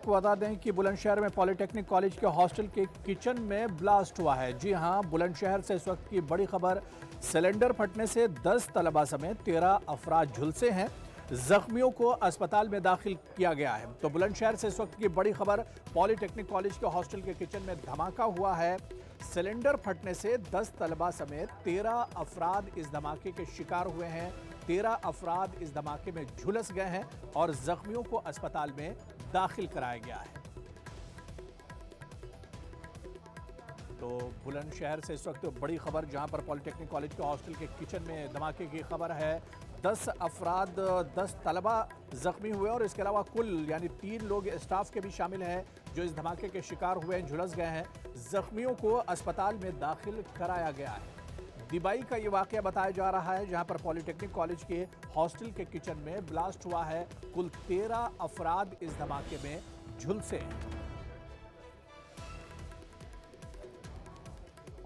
आपको बता दें कि बुलंदशहर में पॉलिटेक्निक कॉलेज के हॉस्टल के किचन में ब्लास्ट हुआ है। जी हां, बुलंदशहर से इस वक्त की बड़ी खबर। सिलेंडर फटने से 10 तलबा समेत 13 अफराद झुलसे हैं। जख्मियों को अस्पताल में दाखिल किया गया है। तो बुलंदशहर से इस वक्त की बड़ी खबर, पॉलिटेक्निक कॉलेज के हॉस्टल के किचन में धमाका हुआ है। सिलेंडर फटने से 10 तलबा समेत 13 अफराद इस धमाके के शिकार हुए हैं। 13 अफराद इस धमाके में झुलस गए हैं और जख्मियों को अस्पताल में दाखिल कराया गया है। तो बुलंदशहर से इस वक्त बड़ी खबर, जहां पर पॉलिटेक्निक कॉलेज के हॉस्टल के किचन में धमाके की खबर है। 10 अफराद 10 तलबा जख्मी हुए और इसके अलावा कुल यानी 3 लोग स्टाफ के भी शामिल हैं जो इस धमाके के शिकार हुए हैं, झुलस गए हैं। जख्मियों को अस्पताल में दाखिल कराया गया है। दिबाई का ये वाकया बताया जा रहा है, जहां पर पॉलिटेक्निक कॉलेज के हॉस्टल के किचन में ब्लास्ट हुआ है। कुल 13 अफराद इस धमाके में झुलसे हैं।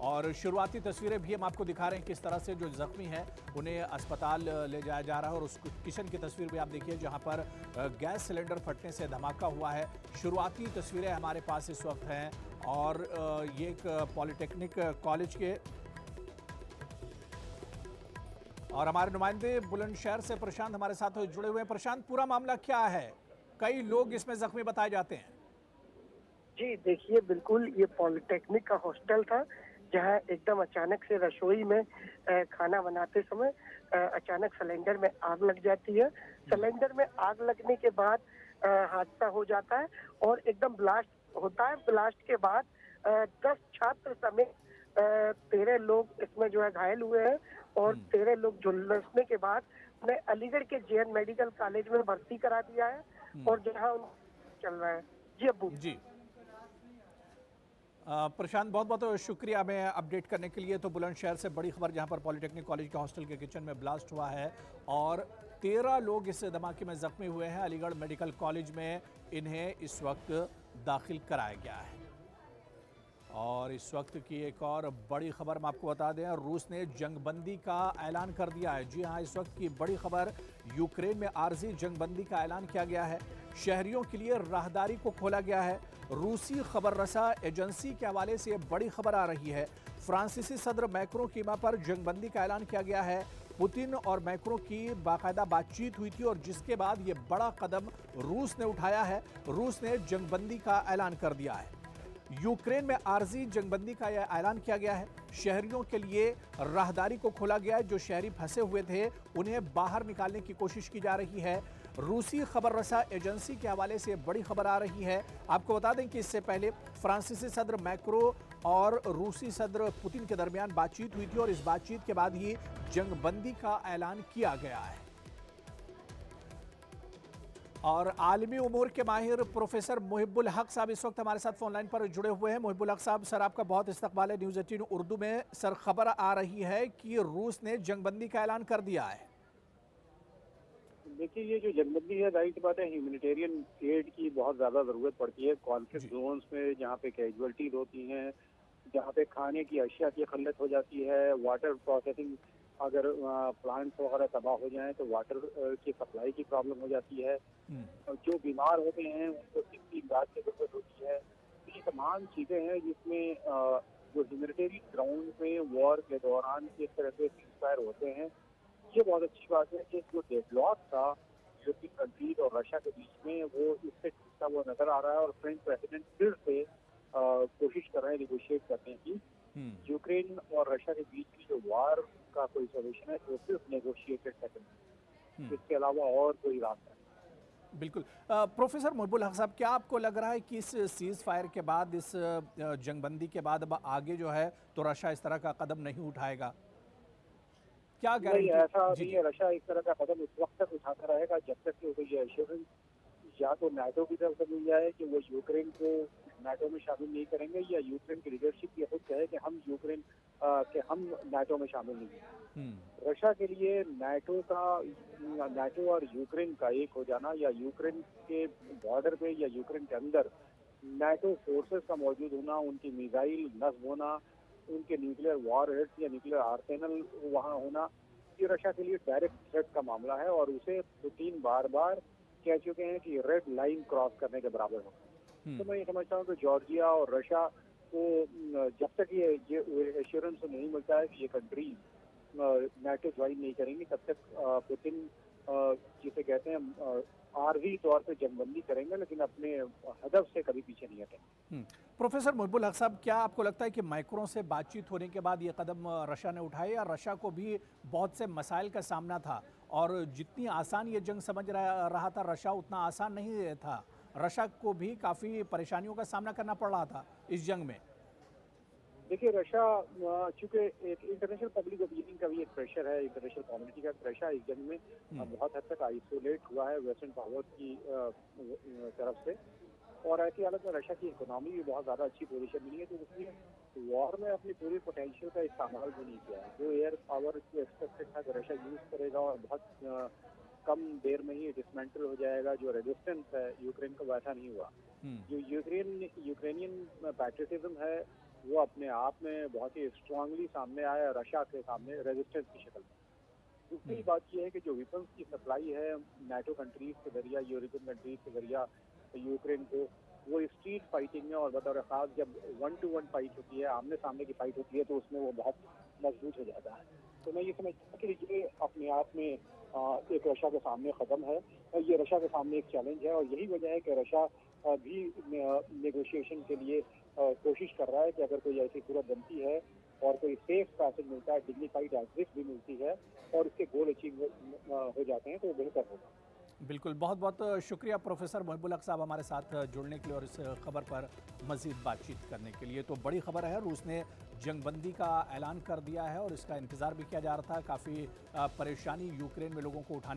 और शुरुआती तस्वीरें भी हम आपको दिखा रहे हैं, किस तरह से जो जख्मी हैं उन्हें अस्पताल ले जाया जा रहा है। और उस किचन की तस्वीर भी आप देखिए, जहां पर गैस सिलेंडर फटने से धमाका हुआ है। शुरुआती तस्वीरें हमारे पास इस वक्त हैं और ये एक पॉलिटेक्निक कॉलेज के और हमारे नुमाइंदे बुलंदशहर से प्रशांत हमारे साथ जुड़े हुए हैं। प्रशांत, पूरा मामला क्या है? कई लोग इसमें जख्मी बताए जाते हैं। जी देखिए, बिल्कुल ये पॉलिटेक्निक का हॉस्टल था, जहां एकदम अचानक से रसोई में खाना बनाते समय अचानक सिलेंडर में आग लग जाती है। सिलेंडर में आग लगने के बाद हादसा हो जाता है और एकदम ब्लास्ट होता है। ब्लास्ट के बाद 10 छात्र समेत 13 लोग इसमें जो है घायल हुए हैं और 13 लोग झुलसने के बाद उन्हें अलीगढ़ के जेएन मेडिकल कॉलेज में भर्ती करा दिया है और जहां चल रहा है। जी अब्बू जी प्रशांत, बहुत बहुत शुक्रिया हमें अपडेट करने के लिए। तो बुलंदशहर से बड़ी खबर, जहां पर पॉलिटेक्निक कॉलेज के हॉस्टल के किचन में ब्लास्ट हुआ है और 13 लोग इस धमाके में जख्मी हुए हैं। अलीगढ़ मेडिकल कॉलेज में इन्हें इस वक्त दाखिल कराया गया है। और इस वक्त की एक और बड़ी खबर हम आपको बता दें, रूस ने जंगबंदी का ऐलान कर दिया है। जी हां, इस वक्त की बड़ी खबर, यूक्रेन में आर्जी जंगबंदी का ऐलान किया गया है। शहरियों के लिए राहदारी को खोला गया है। रूसी खबर रसा एजेंसी के हवाले से बड़ी खबर आ रही है। फ्रांसीसी सदर मैक्रों की मां पर जंगबंदी का ऐलान किया गया है। पुतिन और मैक्रों की बाकायदा बातचीत हुई थी और जिसके बाद ये बड़ा कदम रूस ने उठाया है। रूस ने जंगबंदी का ऐलान कर दिया है। यूक्रेन में आर्जी जंगबंदी का यह ऐलान किया गया है। शहरियों के लिए राहदारी को खोला गया है। जो शहरी फंसे हुए थे उन्हें बाहर निकालने की कोशिश की जा रही है। रूसी खबर रसा एजेंसी के हवाले से बड़ी खबर आ रही है। आपको बता दें कि इससे पहले फ्रांसीसी सदर मैक्रो और रूसी सदर पुतिन के दरमियान बातचीत हुई थी और इस बातचीत के बाद ही जंगबंदी का ऐलान किया गया है। और आलमी उमूर के माहिर प्रोफेसर मुहिब्बुल हक साहब इस वक्त हमारे साथ फोन लाइन पर जुड़े हुए हैं। मुहिब्बुल हक साहब, सर आपका बहुत इस्तकबाल है न्यूज़ 18 उर्दू में। सर, खबर आ रही है कि रूस ने जंगबंदी का ऐलान कर दिया है। देखिए, ये जो जंगबंदी है, जाहिर सी बात है ह्यूमैनिटेरियन एड की बहुत ज़्यादा ज़रूरत पड़ती है कॉन्फ्लिक्ट जोन्स में, जहाँ पे कैजुअलिटीज होती हैं, जहाँ पे खाने की अशिया की खल्लत हो जाती है, वाटर प्रोसेसिंग, अगर प्लांट्स वगैरह तबाह हो जाएं तो वाटर की सप्लाई की प्रॉब्लम हो जाती है। जो बीमार होते हैं उनको तिब्बी इमदाद की जरूरत होती है। ये तमाम चीज़ें हैं जिसमें जो ह्यूमैनिटेरियन ग्राउंड में वॉर के दौरान किस तरह से सीज़फायर होते हैं। ये बहुत अच्छी बात है कि जो डेडलॉक था यूरोपियन कंट्रीज और रशिया के बीच में, वो इससे टूटता हुआ नजर आ रहा है और फ्रेंच प्रेसिडेंट फिर से कोशिश कर रहे हैं निगोशिएट करने की। यूक्रेन और रशिया के बीच की जो वार का कोई सोल्यूशन है वो सिर्फ नेगोशिएटेड सेटलमेंट, इसके अलावा और कोई रास्ता नहीं। बिल्कुल। प्रोफेसर मुहिब्बुल हक साहब, क्या आपको लग रहा है कि इस सीज फायर के बाद, इस जंगबंदी के बाद अब आगे जो है तो रशिया इस तरह का कदम नहीं उठाएगा? क्या नहीं, गारंटी? ऐसा नहीं है। रशिया इस तरह का कदम उस वक्त तक उठाता रहेगा जब तक कि उसे ये एश्योरेंस या तो नाटो की तरफ से मिल जाए कि वो यूक्रेन को नाटो में शामिल नहीं करेंगे, या यूक्रेन की लीडरशिप ये खुद कहे कि हम यूक्रेन के हम नाटो में शामिल नहीं हैं। रशिया के लिए नाटो और यूक्रेन का एक हो जाना, या यूक्रेन के बॉर्डर पे या यूक्रेन के अंदर नाटो फोर्सेस का मौजूद होना, उनकी मिसाइल नस्ब होना, उनके न्यूक्लियर वॉर हेड्स या न्यूक्लियर आर्सेनल वहाँ होना, ये रशिया के लिए डायरेक्ट थ्रेट का मामला है और उसे पुतिन बार बार कह चुके हैं कि रेड लाइन क्रॉस करने के बराबर होगा। तो मैं ये समझता हूँ कि जॉर्जिया और रशिया को जब तक ये एश्योरेंस नहीं मिलता है कि ये कंट्रीज नाटो ज्वाइन नहीं करेंगे, तब तक पुतिन जिसे कहते हैं आर्जी तौर पे जंगबंदी करेंगे, लेकिन अपने हदफ से कभी पीछे नहीं हटेंगे। प्रोफेसर मुहिबुल हक साहब, क्या आपको लगता है कि मैक्रों से बातचीत होने के बाद ये कदम रशिया ने उठाए, या रशिया को भी बहुत से मसाइल का सामना था और जितनी आसान ये जंग समझ रहा था रशिया, उतना आसान नहीं था? रशिया को भी काफ़ी परेशानियों का सामना करना पड़ रहा था इस जंग में। देखिए, रशिया चूंकि एक इंटरनेशनल पब्लिक ओपिनियन का भी एक प्रेशर है, इंटरनेशनल कम्युनिटी का प्रेशर इस जंग में बहुत हद तक आइसोलेट हुआ है वेस्टर्न पावर्स की तरफ से, और ऐसी हालत में रशिया की इकोनॉमी भी बहुत ज़्यादा अच्छी पोजीशन में नहीं है, तो इसलिए वॉर में अपनी पूरी पोटेंशियल का इस्तेमाल भी नहीं किया है। जो एयर पावर एक्सपेक्टेड था कि रशिया यूज़ करेगा और बहुत कम देर में ही डिसमेंटल हो जाएगा, जो रेजिस्टेंस है यूक्रेन का, वैसा नहीं हुआ। जो यूक्रेनियन पैट्रियटिज्म है वो अपने आप में बहुत ही स्ट्रांगली सामने आया रशिया के सामने रेजिस्टेंस की शक्ल में। दूसरी बात यह है कि जो वेपन्स की सप्लाई है नाटो कंट्रीज के जरिया, यूरोपियन कंट्रीज के जरिया यूक्रेन को, वो स्ट्रीट फाइटिंग में और बतौर खास जब 1-to-1 फाइट होती है, आमने सामने की फाइट होती है, तो उसमें वो बहुत मजबूत हो जाता है। तो मैं ये समझता हूँ कि ये अपने आप में एक रशिया के सामने कदम है, ये रशिया के सामने एक चैलेंज है, और यही वजह है कि रशिया भी नेगोशिएशन के लिए कोशिश कर रहा है कि अगर कोई ऐसी सूरत बनती है और कोई सेफ पैसेज मिलता है, डिग्निफाइड एग्जिट भी मिलती है और उसके गोल अचीव हो जाते हैं, तो वो बेहतर होगा। बिल्कुल, बहुत बहुत शुक्रिया प्रोफेसर मुहिबुल हक साहब हमारे साथ जुड़ने के लिए और इस खबर पर मज़ीद बातचीत करने के लिए। तो बड़ी खबर है, रूस ने जंगबंदी का ऐलान कर दिया है और इसका इंतज़ार भी किया जा रहा था। काफ़ी परेशानी यूक्रेन में लोगों को उठानी